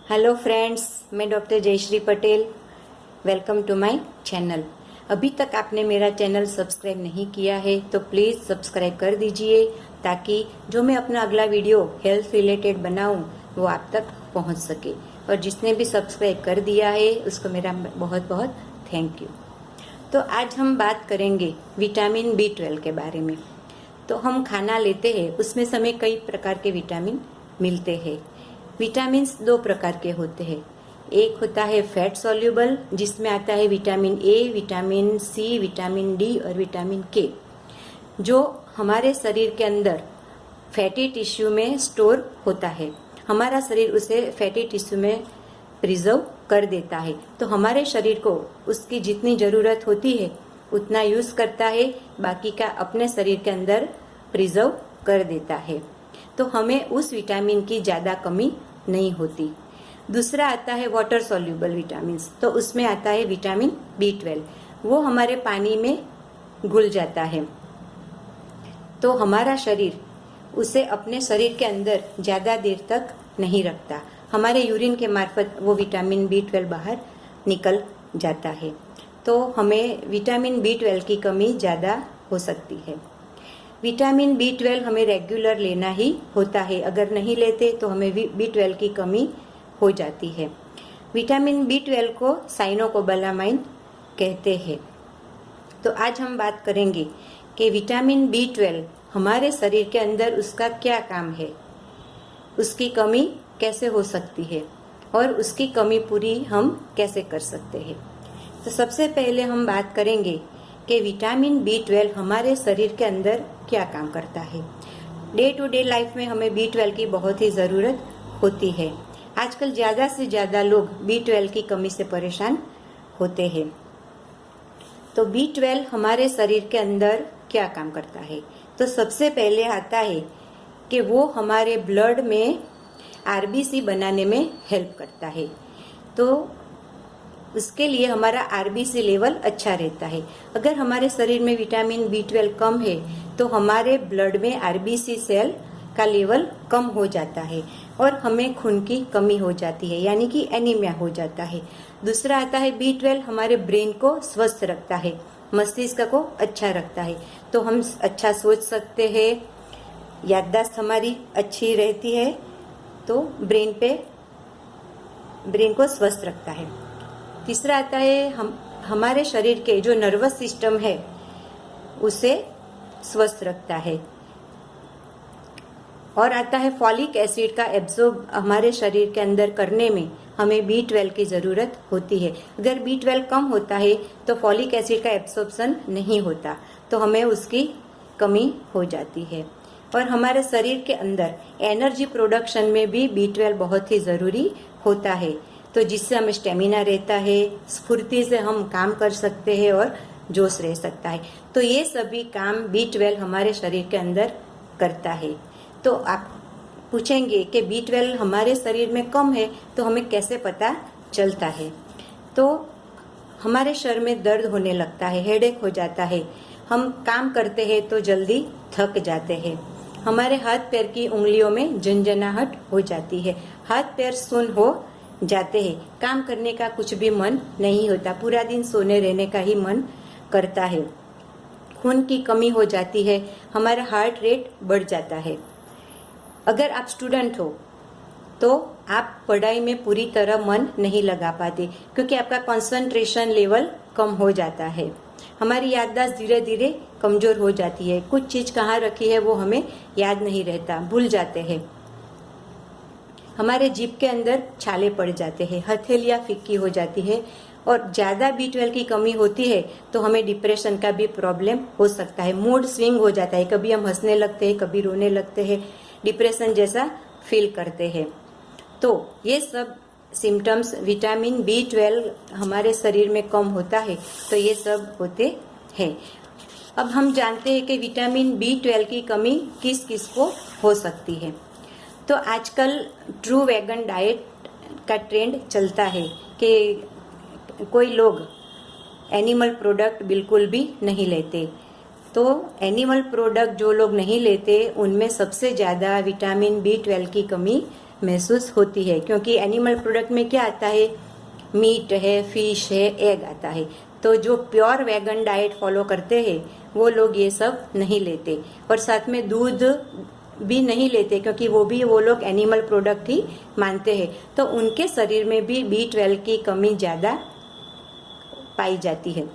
Hello friends, मैं doctor Jayshree Patel. Welcome to my channel. अभी तक आपने मेरा चैनल सब्सक्राइब नहीं किया है तो प्लीज़ सब्सक्राइब कर दीजिए ताकि जो मैं अपना अगला वीडियो हेल्थ रिलेटेड बनाऊं वो आप तक पहुंच सके। और जिसने भी सब्सक्राइब कर दिया है उसको मेरा बहुत बहुत थैंक यू। तो आज हम बात करेंगे विटामिन B12 के बारे में। तो हम खाना लेते हैं उसमें से हमें कई प्रकार के विटामिन मिलते हैं। विटामिन दो प्रकार के होते हैं। एक होता है फैट सॉल्युबल जिसमें आता है vitamin A, vitamin C, vitamin D और विटामिन के, जो हमारे शरीर के अंदर फैटी टिश्यू में स्टोर होता है। हमारा शरीर उसे फैटी टिश्यू में प्रिजर्व कर देता है। तो हमारे शरीर को उसकी जितनी ज़रूरत होती है उतना यूज़ करता है, बाकी का अपने शरीर के अंदर प्रिजर्व कर देता है। तो हमें उस विटामिन की ज़्यादा कमी नहीं होती। दूसरा आता है वाटर सॉल्युबल विटामिन। तो उसमें आता है विटामिन B12। वो हमारे पानी में घुल जाता है तो हमारा शरीर उसे अपने शरीर के अंदर ज़्यादा देर तक नहीं रखता। हमारे यूरिन के मार्फत वो विटामिन B12 बाहर निकल जाता है। तो हमें विटामिन B12 की कमी ज़्यादा हो सकती है। विटामिन B12 हमें रेगुलर लेना ही होता है। अगर नहीं लेते तो हमें B12 की कमी हो जाती है। विटामिन B12 को साइनोकोबालामाइन कहते हैं। तो आज हम बात करेंगे कि विटामिन B12 हमारे शरीर के अंदर उसका क्या काम है, उसकी कमी कैसे हो सकती है और उसकी कमी पूरी हम कैसे कर सकते हैं। तो सबसे पहले हम बात करेंगे कि विटामिन B12 हमारे शरीर के अंदर क्या काम करता है। डे टू डे लाइफ में हमें B12 की बहुत ही ज़रूरत होती है। आजकल ज़्यादा से ज़्यादा लोग B12 की कमी से परेशान होते हैं। तो B12 हमारे शरीर के अंदर क्या काम करता है। तो सबसे पहले आता है कि वो हमारे ब्लड में RBC बनाने में हेल्प करता है। तो उसके लिए हमारा RBC लेवल अच्छा रहता है। अगर हमारे शरीर में विटामिन B12 कम है तो हमारे ब्लड में RBC सेल का लेवल कम हो जाता है और हमें खून की कमी हो जाती है, यानी कि एनीमिया हो जाता है। दूसरा आता है B12 हमारे ब्रेन को स्वस्थ रखता है, मस्तिष्क को अच्छा रखता है। तो हम अच्छा सोच सकते हैं, याददाश्त हमारी अच्छी रहती है। तो ब्रेन को स्वस्थ रखता है। तीसरा आता है हमारे शरीर के जो नर्वस सिस्टम है उसे स्वस्थ रखता है। और आता है फॉलिक एसिड का एब्जॉर्ब हमारे शरीर के अंदर करने में हमें B12 की ज़रूरत होती है। अगर B12 कम होता है तो फॉलिक एसिड का एब्सॉर्प्शन नहीं होता, तो हमें उसकी कमी हो जाती है। और हमारे शरीर के अंदर एनर्जी प्रोडक्शन में भी B12 बहुत ही ज़रूरी होता है। तो जिससे हमें स्टेमिना रहता है, स्फूर्ति से हम काम कर सकते हैं और जोश रह सकता है। तो ये सभी काम B12 हमारे शरीर के अंदर करता है। तो आप पूछेंगे कि B12 हमारे शरीर में कम है तो हमें कैसे पता चलता है। तो हमारे शरीर में दर्द होने लगता है, हेडेक हो जाता है, हम काम करते हैं तो जल्दी थक जाते हैं, हमारे हाथ पैर की उंगलियों में झंझनाहट हो जाती है, हाथ पैर सुन्न हो जाते हैं, काम करने का कुछ भी मन नहीं होता, पूरा दिन सोने रहने का ही मन करता है, खून की कमी हो जाती है, हमारा हार्ट रेट बढ़ जाता है। अगर आप स्टूडेंट हो तो आप पढ़ाई में पूरी तरह मन नहीं लगा पाते क्योंकि आपका कंसंट्रेशन लेवल कम हो जाता है, हमारी याददाश्त धीरे धीरे कमजोर हो जाती है, कुछ चीज़ कहाँ रखी है वो हमें याद नहीं रहता, भूल जाते हैं, हमारे जीभ के अंदर छाले पड़ जाते हैं, हथेलियाँ फीकी हो जाती है। और ज़्यादा B12 की कमी होती है तो हमें डिप्रेशन का भी प्रॉब्लम हो सकता है, मूड स्विंग हो जाता है, कभी हम हंसने लगते हैं, कभी रोने लगते हैं, डिप्रेशन जैसा फील करते हैं। तो ये सब सिम्टम्स विटामिन B12 हमारे शरीर में कम होता है तो ये सब होते हैं। अब हम जानते हैं कि विटामिन B12 की कमी किस किस को हो सकती है। तो आजकल ट्रू वेगन डाइट का ट्रेंड चलता है कि कोई लोग एनिमल प्रोडक्ट बिल्कुल भी नहीं लेते। तो एनिमल प्रोडक्ट जो लोग नहीं लेते उनमें सबसे ज़्यादा विटामिन B12 की कमी महसूस होती है, क्योंकि एनिमल प्रोडक्ट में क्या आता है, मीट है, फिश है, एग आता है। तो जो प्योर वेगन डाइट फॉलो करते हैं वो लोग ये सब नहीं लेते, और साथ में दूध भी नहीं लेते, क्योंकि वो लोग एनिमल प्रोडक्ट ही मानते हैं। तो उनके शरीर में भी B12 की कमी ज़्यादा पाई जाती है।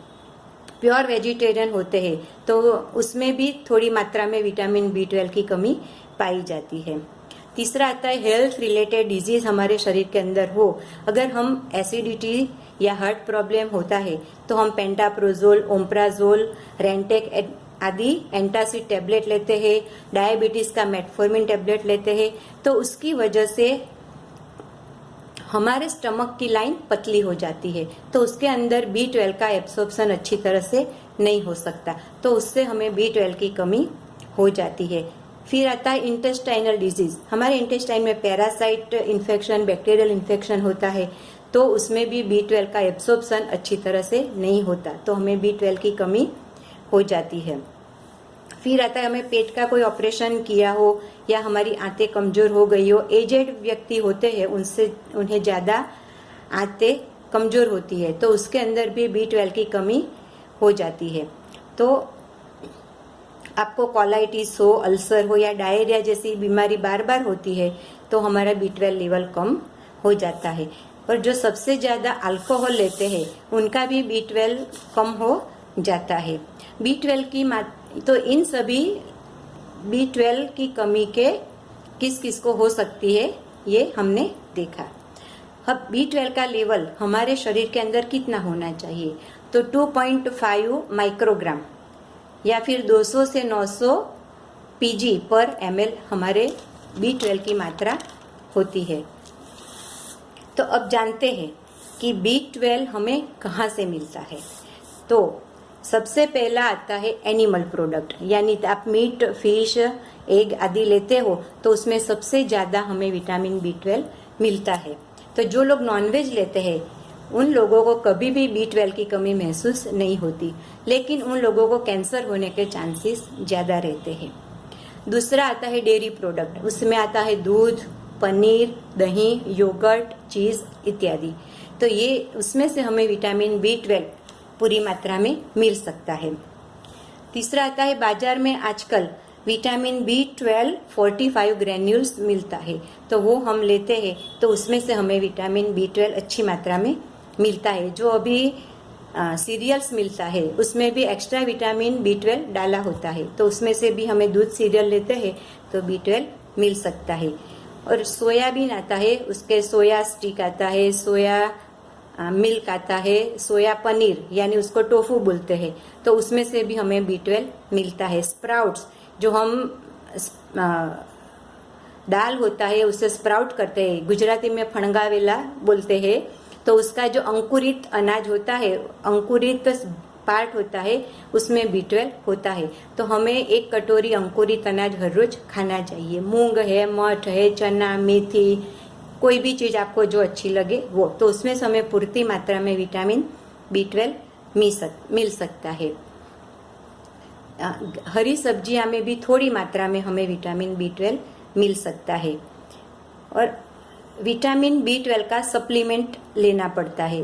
प्योर वेजिटेरियन होते हैं तो उसमें भी थोड़ी मात्रा में विटामिन B12 की कमी पाई जाती है। तीसरा आता है हेल्थ रिलेटेड डिजीज हमारे शरीर के अंदर हो। अगर हम एसिडिटी या हार्ट प्रॉब्लम होता है तो हम पेंटाप्रोजोल, ओम्प्राजोल, रेंटेक आदि एंटासिड टैबलेट लेते हैं, डायबिटीज का मेटफॉर्मिन टैबलेट लेते हैं, तो उसकी वजह से हमारे स्टमक की लाइन पतली हो जाती है, तो उसके अंदर B12 का एब्सॉर्प्शन अच्छी तरह से नहीं हो सकता, तो उससे हमें B12 की कमी हो जाती है। फिर आता है इंटेस्टाइनल डिजीज। हमारे इंटेस्टाइन में पैरासाइट इन्फेक्शन, बैक्टीरियल इन्फेक्शन होता है, तो उसमें भी B12 का एब्सॉर्प्शन अच्छी तरह से नहीं होता, तो हमें B12 की कमी हो जाती है। फिर आता है हमें पेट का कोई ऑपरेशन किया हो या हमारी आंतें कमजोर हो गई हो, एजेड व्यक्ति होते हैं उन्हें ज्यादा आंतें कमजोर होती है, तो उसके अंदर भी B12 की कमी हो जाती है। तो आपको कोलाइटिस हो, अल्सर हो या डायरिया जैसी बीमारी बार बार होती है तो हमारा B12 लेवल कम हो जाता है। और जो सबसे ज्यादा अल्कोहल लेते हैं उनका भी B12 कम हो जाता है। B12 की तो इन सभी B12 की कमी के किस किस को हो सकती है ये हमने देखा। अब B12 का लेवल हमारे शरीर के अंदर कितना होना चाहिए, तो 2.5 माइक्रोग्राम या फिर 200 से 900 pg पर ml हमारे B12 की मात्रा होती है। तो अब जानते हैं कि B12 हमें कहाँ से मिलता है। तो सबसे पहला आता है एनिमल प्रोडक्ट, यानी आप मीट, फिश, एग आदि लेते हो तो उसमें सबसे ज़्यादा हमें विटामिन B12 मिलता है। तो जो लोग नॉनवेज लेते हैं उन लोगों को कभी भी B12 की कमी महसूस नहीं होती, लेकिन उन लोगों को कैंसर होने के चांसेस ज़्यादा रहते हैं। दूसरा आता है डेयरी प्रोडक्ट, उसमें आता है दूध, पनीर, दही, योगर्ट, चीज़ इत्यादि। तो ये उसमें से हमें विटामिन B12 पूरी मात्रा में मिल सकता है। तीसरा आता है बाजार में आजकल विटामिन B12 45 ग्रेन्यूल्स मिलता है, तो वो हम लेते हैं तो उसमें से हमें विटामिन B12 अच्छी मात्रा में मिलता है। जो अभी सीरियल्स मिलता है उसमें भी एक्स्ट्रा विटामिन B12 डाला होता है, तो उसमें से भी हमें दूध सीरियल लेते हैं तो B12 मिल सकता है। और सोयाबीन आता है, उसके सोया स्टिक आता है, सोया मिल्क आता है, सोया पनीर यानी उसको टोफू बोलते हैं, तो उसमें से भी हमें B12 मिलता है। स्प्राउट्स जो हम दाल होता है उससे स्प्राउट करते हैं, गुजराती में फणगावेला बोलते हैं, तो उसका जो अंकुरित अनाज होता है, अंकुरित पार्ट होता है, उसमें B12 होता है। तो हमें 1 कटोरी अंकुरित अनाज हर रोज खाना चाहिए। मूंग है, मठ है, चना, मेथी, कोई भी चीज आपको जो अच्छी लगे वो, तो उसमें से हमें पूर्ति मात्रा में विटामिन B12 मिल सकता है। हरी सब्जियां में भी थोड़ी मात्रा में हमें विटामिन B12 मिल सकता है। और विटामिन B12 का सप्लीमेंट लेना पड़ता है।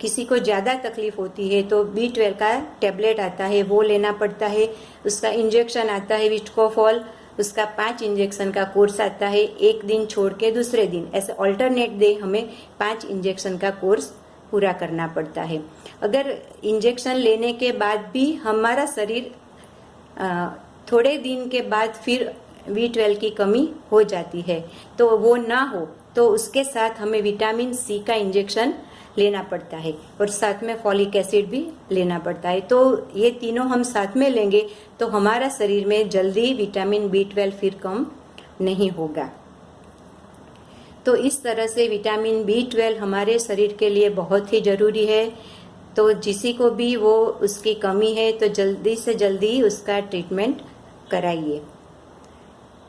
किसी को ज़्यादा तकलीफ होती है तो B12 का टैबलेट आता है वो लेना पड़ता है। उसका इंजेक्शन आता है विस्कोफॉल, उसका 5 इंजेक्शन का कोर्स आता है, 1 दिन छोड़ के दूसरे दिन, ऐसे ऑल्टरनेट डे हमें 5 इंजेक्शन का कोर्स पूरा करना पड़ता है। अगर इंजेक्शन लेने के बाद भी हमारा शरीर थोड़े दिन के बाद फिर B12 की कमी हो जाती है, तो वो ना हो तो उसके साथ हमें विटामिन C का इंजेक्शन लेना पड़ता है और साथ में फॉलिक एसिड भी लेना पड़ता है। तो ये तीनों हम साथ में लेंगे तो हमारा शरीर में जल्दी विटामिन B12 फिर कम नहीं होगा। तो इस तरह से विटामिन B12 हमारे शरीर के लिए बहुत ही जरूरी है। तो किसी को भी वो उसकी कमी है तो जल्दी से जल्दी उसका ट्रीटमेंट कराइए।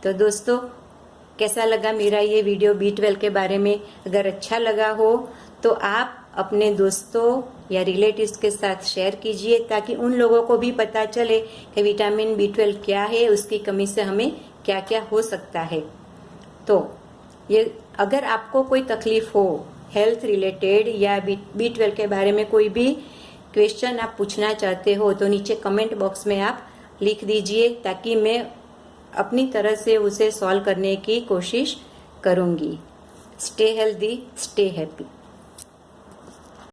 तो दोस्तों, कैसा लगा मेरा ये वीडियो B12 के बारे में? अगर अच्छा लगा हो तो आप अपने दोस्तों या रिलेटिव्स के साथ शेयर कीजिए ताकि उन लोगों को भी पता चले कि विटामिन B12 क्या है, उसकी कमी से हमें क्या क्या हो सकता है। तो ये अगर आपको कोई तकलीफ हो हेल्थ रिलेटेड या B12 के बारे में कोई भी क्वेश्चन आप पूछना चाहते हो तो नीचे कमेंट बॉक्स में आप लिख दीजिए, ताकि मैं अपनी तरह से उसे सॉल्व करने की कोशिश करूँगी। Stay healthy, stay happy.